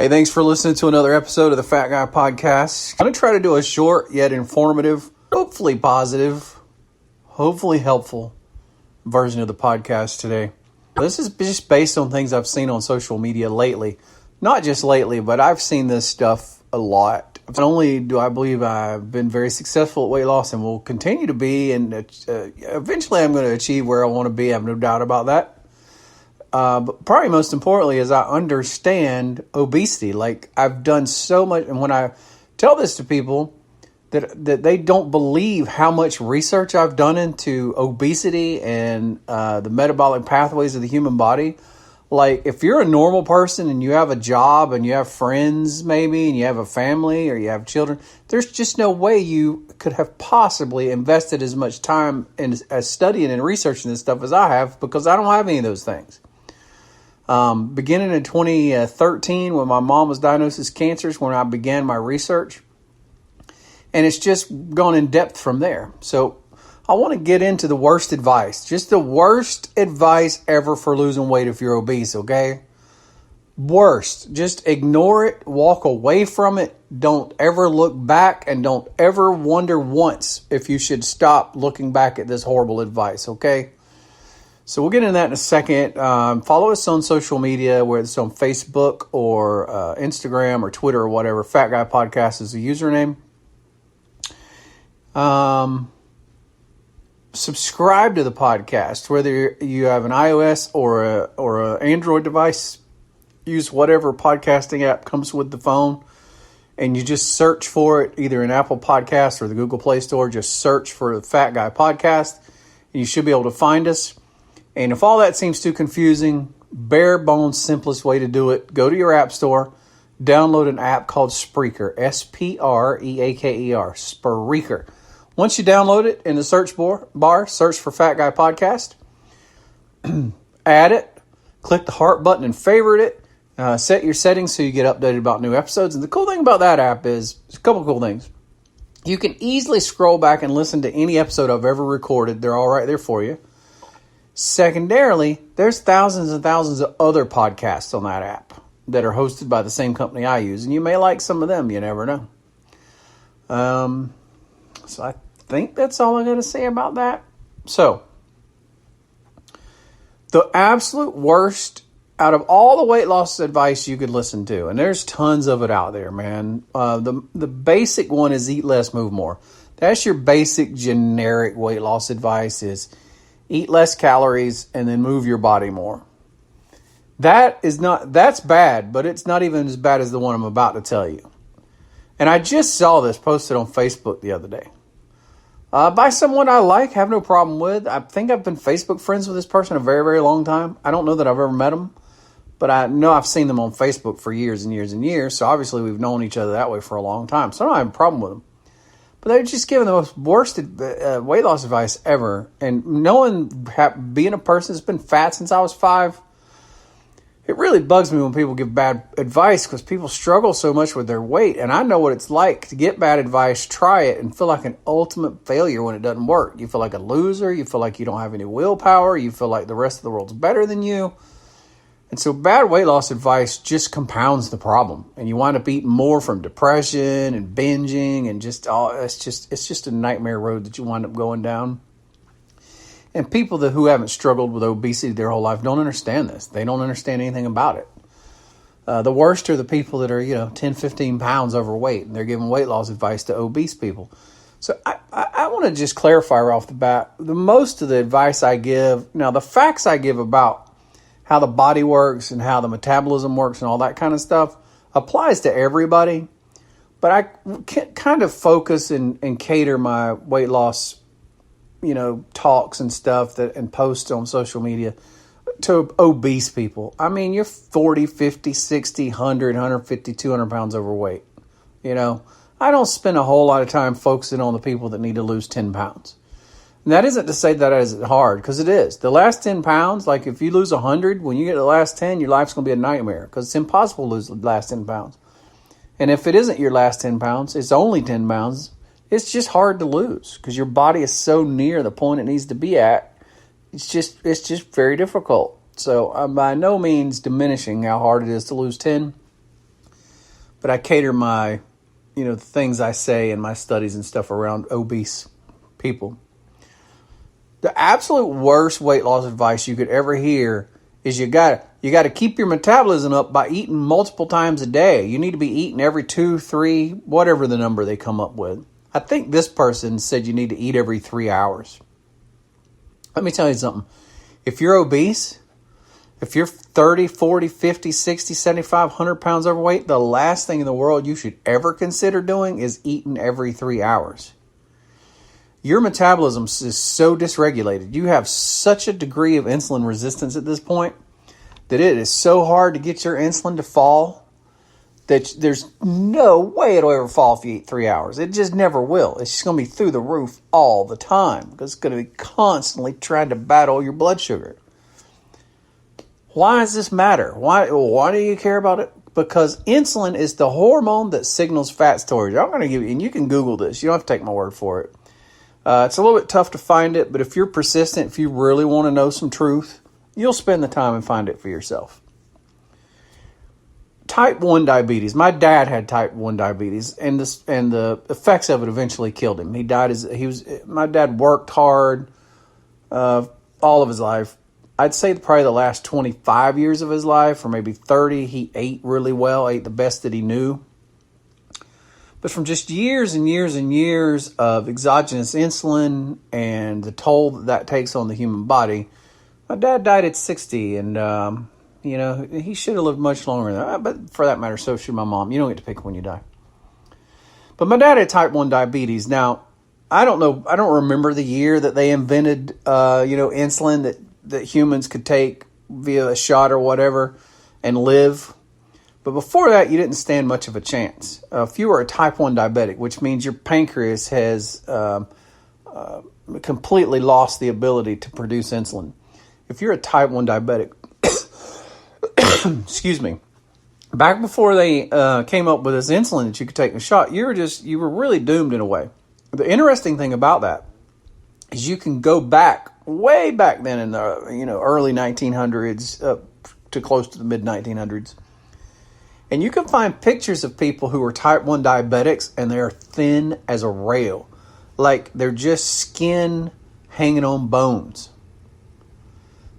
Hey, thanks for listening to another episode of the Fat Guy Podcast. I'm going to try to do a short yet informative, hopefully positive, hopefully helpful version of the podcast today. This is just based on things I've seen on social media lately. Not just lately, but I've seen this stuff a lot. Not only do I believe I've been very successful at weight loss and will continue to be, and eventually I'm going to achieve where I want to be. I have no doubt about that. But probably most importantly is I understand obesity. Like, I've done so much, and when I tell this to people, that they don't believe how much research I've done into obesity and the metabolic pathways of the human body. Like, if you're a normal person and you have a job and you have friends maybe and you have a family or you have children, there's just no way you could have possibly invested as much time in studying and researching this stuff as I have, because I don't have any of those things. Beginning in 2013, when my mom was diagnosed with cancer, is when I began my research. And it's just gone in depth from there. So I want to get into the worst advice. Just the worst advice ever for losing weight if you're obese, okay? Worst. Just ignore it. Walk away from it. Don't ever look back, and don't ever wonder once if you should stop looking back at this horrible advice, okay? So we'll get into that in a second. Follow us on social media, whether it's on Facebook or Instagram or Twitter or whatever. Fat Guy Podcast is the username. Subscribe to the podcast, whether you have an iOS or an Android device. Use whatever podcasting app comes with the phone, and you just search for it, either in Apple Podcasts or the Google Play Store. Just search for the Fat Guy Podcast, and you should be able to find us. And if all that seems too confusing, bare bones, simplest way to do it, go to your app store, download an app called Spreaker, Spreaker, Spreaker. Once you download it, in the search bar, search for Fat Guy Podcast, add it, click the heart button and favorite it, set your settings so you get updated about new episodes. And the cool thing about that app is, a couple cool things. You can easily scroll back and listen to any episode I've ever recorded. They're all right there for you. Secondarily, there's thousands and thousands of other podcasts on that app that are hosted by the same company I use, and you may like some of them. You never know. So I think that's all I got to say about that. So, the absolute worst out of all the weight loss advice you could listen to, and there's tons of it out there, man. The basic one is eat less, move more. That's your basic generic weight loss advice, is eat less calories and then move your body more. That's bad, but it's not even as bad as the one I'm about to tell you. And I just saw this posted on Facebook the other day. By someone I like, have no problem with. I think I've been Facebook friends with this person a very, very long time. I don't know that I've ever met them, but I know I've seen them on Facebook for years and years and years. So obviously we've known each other that way for a long time. So I don't have a problem with them. But they're just giving the most worst weight loss advice ever. And being a person that's been fat since I was 5, it really bugs me when people give bad advice, because people struggle so much with their weight. And I know what it's like to get bad advice, try it, and feel like an ultimate failure when it doesn't work. You feel like a loser. You feel like you don't have any willpower. You feel like the rest of the world's better than you. And so bad weight loss advice just compounds the problem, and you wind up eating more from depression and binging, and it's just a nightmare road that you wind up going down. And people who haven't struggled with obesity their whole life don't understand this. They don't understand anything about it. The worst are the people that are 10, 15 pounds overweight, and they're giving weight loss advice to obese people. So I want to just clarify right off the bat, the most of the advice I give, now the facts I give about how the body works and how the metabolism works and all that kind of stuff applies to everybody. But I can kind of focus and cater my weight loss, talks and stuff and posts on social media to obese people. I mean, you're 40, 50, 60, 100, 150, 200 pounds overweight. I don't spend a whole lot of time focusing on the people that need to lose 10 pounds. And that isn't to say that isn't hard, because it is. The last 10 pounds, like if you lose 100, when you get to the last 10, your life's going to be a nightmare, because it's impossible to lose the last 10 pounds. And if it isn't your last 10 pounds, it's only 10 pounds, it's just hard to lose, because your body is so near the point it needs to be at. It's just very difficult. So I'm by no means diminishing how hard it is to lose 10. but I cater my, the things I say in my studies and stuff around obese people. The absolute worst weight loss advice you could ever hear is you got to keep your metabolism up by eating multiple times a day. You need to be eating every 2, 3, whatever the number they come up with. I think this person said you need to eat every 3 hours. Let me tell you something. If you're obese, if you're 30, 40, 50, 60, 75, 100 pounds overweight, the last thing in the world you should ever consider doing is eating every 3 hours. Your metabolism is so dysregulated. You have such a degree of insulin resistance at this point that it is so hard to get your insulin to fall that there's no way it'll ever fall if you eat 3 hours. It just never will. It's just going to be through the roof all the time because it's going to be constantly trying to battle your blood sugar. Why does this matter? Why do you care about it? Because insulin is the hormone that signals fat storage. I'm going to give you, and you can Google this. You don't have to take my word for it. It's a little bit tough to find it, but if you're persistent, if you really want to know some truth, you'll spend the time and find it for yourself. Type 1 diabetes. My dad had type 1 diabetes, and the effects of it eventually killed him. He died my dad worked hard all of his life. I'd say probably the last 25 years of his life, or maybe 30, he ate really well, ate the best that he knew. But from just years and years and years of exogenous insulin and the toll that takes on the human body, my dad died at 60, and he should have lived much longer than that. But for that matter, so should my mom. You don't get to pick when you die. But my dad had type 1 diabetes. Now, I don't know. I don't remember the year that they invented, insulin that humans could take via a shot or whatever and live. But before that, you didn't stand much of a chance. If you were a type 1 diabetic, which means your pancreas has completely lost the ability to produce insulin. If you're a type 1 diabetic, excuse me, back before they came up with this insulin that you could take in a shot, you were really doomed in a way. The interesting thing about that is you can go back, way back then in the early 1900s up to close to the mid 1900s. And you can find pictures of people who are type 1 diabetics and they're thin as a rail. Like they're just skin hanging on bones.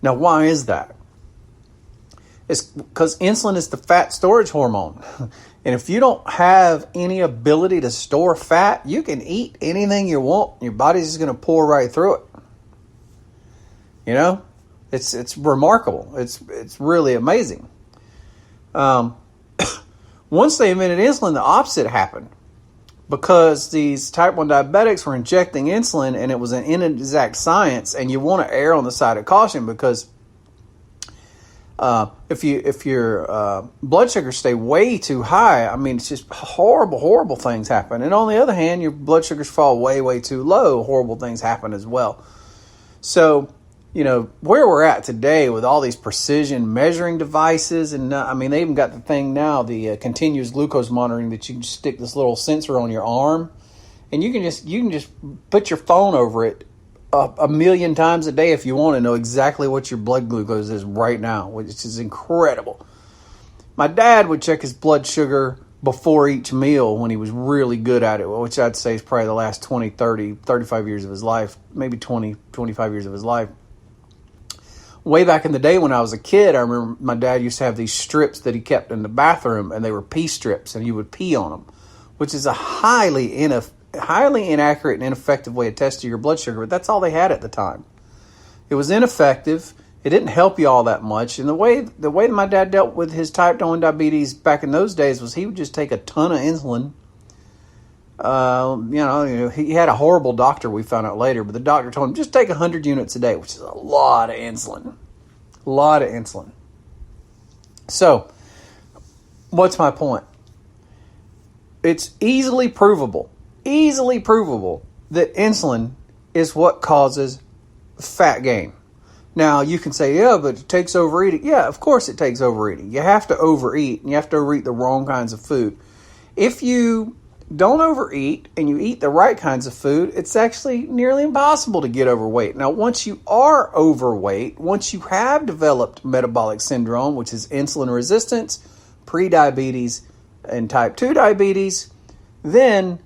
Now, why is that? It's because insulin is the fat storage hormone. And if you don't have any ability to store fat, you can eat anything you want. Your body's just going to pour right through it. It's remarkable. It's really amazing. Once they invented insulin, the opposite happened. Because these type 1 diabetics were injecting insulin and it was an inexact science, and you want to err on the side of caution because if your blood sugars stay way too high, it's just horrible things happen. And on the other hand, your blood sugars fall way, way too low, horrible things happen as well. So, where we're at today with all these precision measuring devices, and they even got the thing now, the continuous glucose monitoring, that you can stick this little sensor on your arm, and you can just put your phone over it a million times a day if you want to know exactly what your blood glucose is right now, which is incredible. My dad would check his blood sugar before each meal when he was really good at it, which I'd say is probably the last 20, 30, 35 years of his life, maybe 20, 25 years of his life. Way back in the day when I was a kid, I remember my dad used to have these strips that he kept in the bathroom, and they were pee strips, and you would pee on them, which is a highly inaccurate and ineffective way to test your blood sugar, but that's all they had at the time. It was ineffective. It didn't help you all that much. And the way that my dad dealt with his type 1 diabetes back in those days was he would just take a ton of insulin. He had a horrible doctor, we found out later, but the doctor told him just take 100 units a day, which is a lot of insulin. A lot of insulin. So, what's my point? It's easily provable that insulin is what causes fat gain. Now, you can say, yeah, but it takes overeating. Yeah, of course it takes overeating. You have to overeat, and you have to overeat the wrong kinds of food. If you don't overeat and you eat the right kinds of food, it's actually nearly impossible to get overweight. Now, once you are overweight, once you have developed metabolic syndrome, which is insulin resistance, prediabetes, and type 2 diabetes, then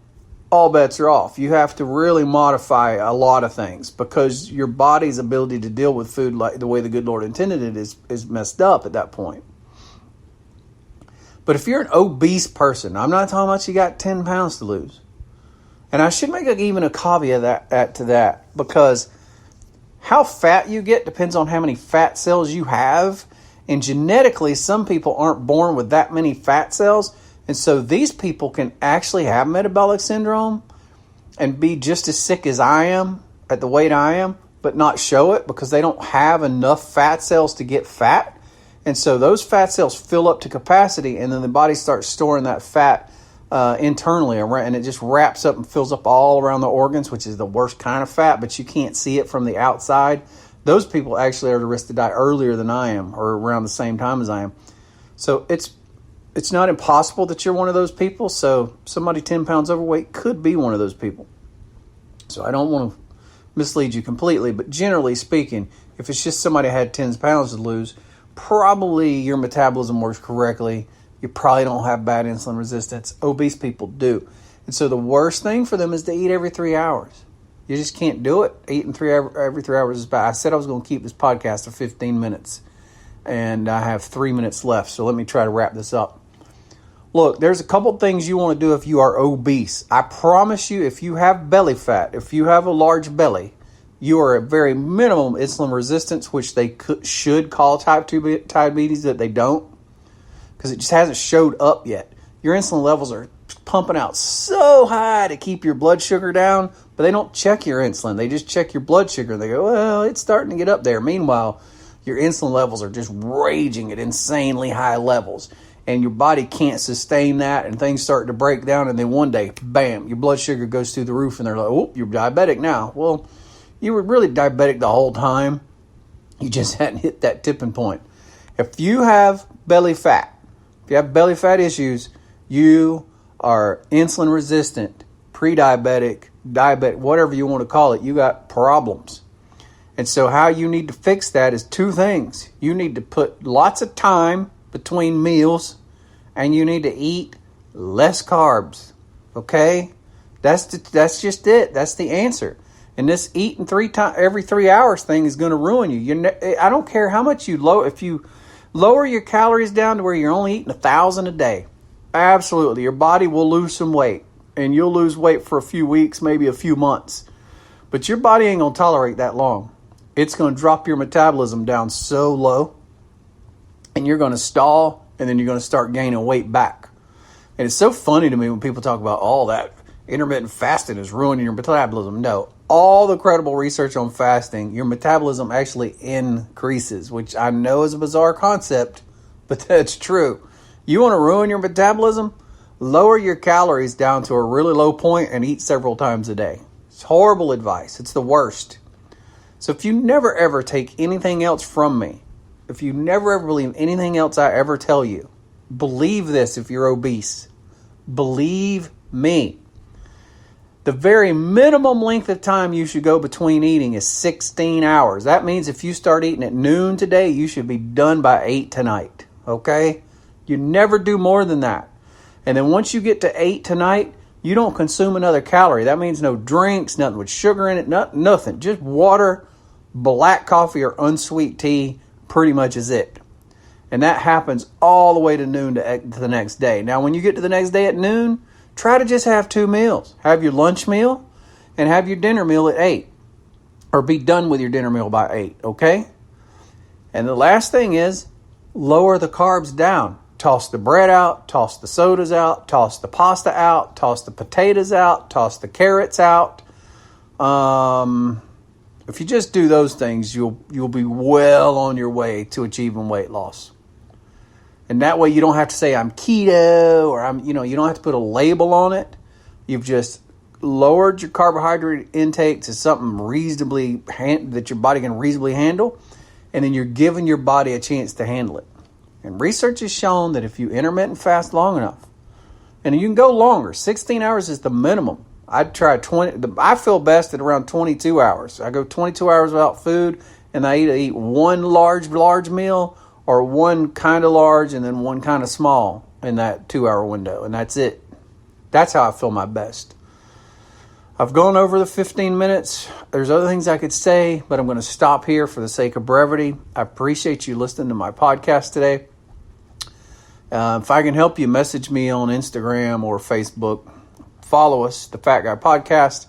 all bets are off. You have to really modify a lot of things because your body's ability to deal with food like the way the good Lord intended it is messed up at that point. But if you're an obese person, I'm not talking about you got 10 pounds to lose. And I should make even a caveat to that, because how fat you get depends on how many fat cells you have. And genetically, some people aren't born with that many fat cells. And so these people can actually have metabolic syndrome and be just as sick as I am at the weight I am, but not show it because they don't have enough fat cells to get fat. And so those fat cells fill up to capacity, and then the body starts storing that fat internally, and it just wraps up and fills up all around the organs, which is the worst kind of fat, but you can't see it from the outside. Those people actually are at risk to die earlier than I am, or around the same time as I am. So it's not impossible that you're one of those people. So somebody 10 pounds overweight could be one of those people. So I don't want to mislead you completely, but generally speaking, if it's just somebody had 10 pounds to lose, probably your metabolism works correctly. You probably don't have bad insulin resistance. Obese people do. And so the worst thing for them is to eat every 3 hours. You just can't do it. Eating every 3 hours is bad. I said I was going to keep this podcast to 15 minutes, and I have 3 minutes left. So let me try to wrap this up. Look, there's a couple things you want to do if you are obese. I promise you, if you have belly fat, if you have a large belly, you are at very minimum insulin resistance, which they should call type 2 diabetes, that they don't, because it just hasn't showed up yet. Your insulin levels are pumping out so high to keep your blood sugar down, but they don't check your insulin. They just check your blood sugar. They go, well, it's starting to get up there. Meanwhile, your insulin levels are just raging at insanely high levels, and your body can't sustain that, and things start to break down, and then one day, bam, your blood sugar goes through the roof, and they're like, oh, you're diabetic now. Well, you were really diabetic the whole time. You just hadn't hit that tipping point. If you have belly fat, if you have belly fat issues, you are insulin resistant, pre-diabetic, diabetic, whatever you want to call it, you got problems. And so how you need to fix that is two things. You need to put lots of time between meals, and you need to eat less carbs. Okay? That's just it. That's the answer. And this eating every 3 hours thing is going to ruin you. I don't care how much if you lower your calories down to where you're only eating 1,000 a day, absolutely, your body will lose some weight, and you'll lose weight for a few weeks, maybe a few months. But your body ain't going to tolerate that long. It's going to drop your metabolism down so low, and you're going to stall, and then you're going to start gaining weight back. And it's so funny to me when people talk about all that intermittent fasting is ruining your metabolism. No, all the credible research on fasting, your metabolism actually increases, which I know is a bizarre concept, but that's true. You want to ruin your metabolism? Lower your calories down to a really low point and eat several times a day. It's horrible advice. It's the worst. So if you never ever take anything else from me, if you never ever believe anything else I ever tell you, believe this if you're obese. Believe me. The very minimum length of time you should go between eating is 16 hours. That means if you start eating at noon today, you should be done by 8 tonight. Okay? You never do more than that. And then once you get to 8 tonight, you don't consume another calorie. That means no drinks, nothing with sugar in it, nothing. Just water, black coffee, or unsweet tea pretty much is it. And that happens all the way to noon to the next day. Now, when you get to the next day at noon, try to just have 2 meals. Have your lunch meal and have your dinner meal at 8. Or be done with your dinner meal by 8, okay? And the last thing is lower the carbs down. Toss the bread out, toss the sodas out, toss the pasta out, toss the potatoes out, toss the carrots out. If you just do those things, you'll be well on your way to achieving weight loss. And that way you don't have to say I'm keto or you don't have to put a label on it. You've just lowered your carbohydrate intake to something reasonably that your body can reasonably handle. And then you're giving your body a chance to handle it. And research has shown that if you intermittent fast long enough, and you can go longer, 16 hours is the minimum. I'd try 20. I feel best at around 22 hours. I go 22 hours without food, and I either eat one large meal or one kind of large and then one kind of small. in that 2-hour window, and that's it. That's how I feel my best. I've gone over the 15 minutes. There's other things I could say, but I'm going to stop here for the sake of brevity. I appreciate you listening to my podcast today. If I can help you, message me on Instagram or Facebook. Follow us, The Fat Guy Podcast.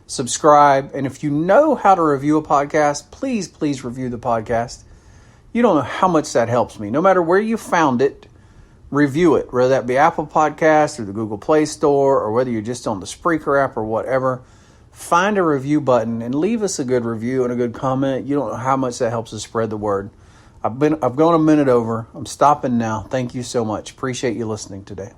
Subscribe. And if you know how to review a podcast, please review the podcast. You don't know how much that helps me. No matter where you found it, review it, whether that be Apple Podcasts or the Google Play Store, or whether you're just on the Spreaker app or whatever. Find a review button and leave us a good review and a good comment. You don't know how much that helps us spread the word. I've gone a minute over. I'm stopping now. Thank you so much. Appreciate you listening today.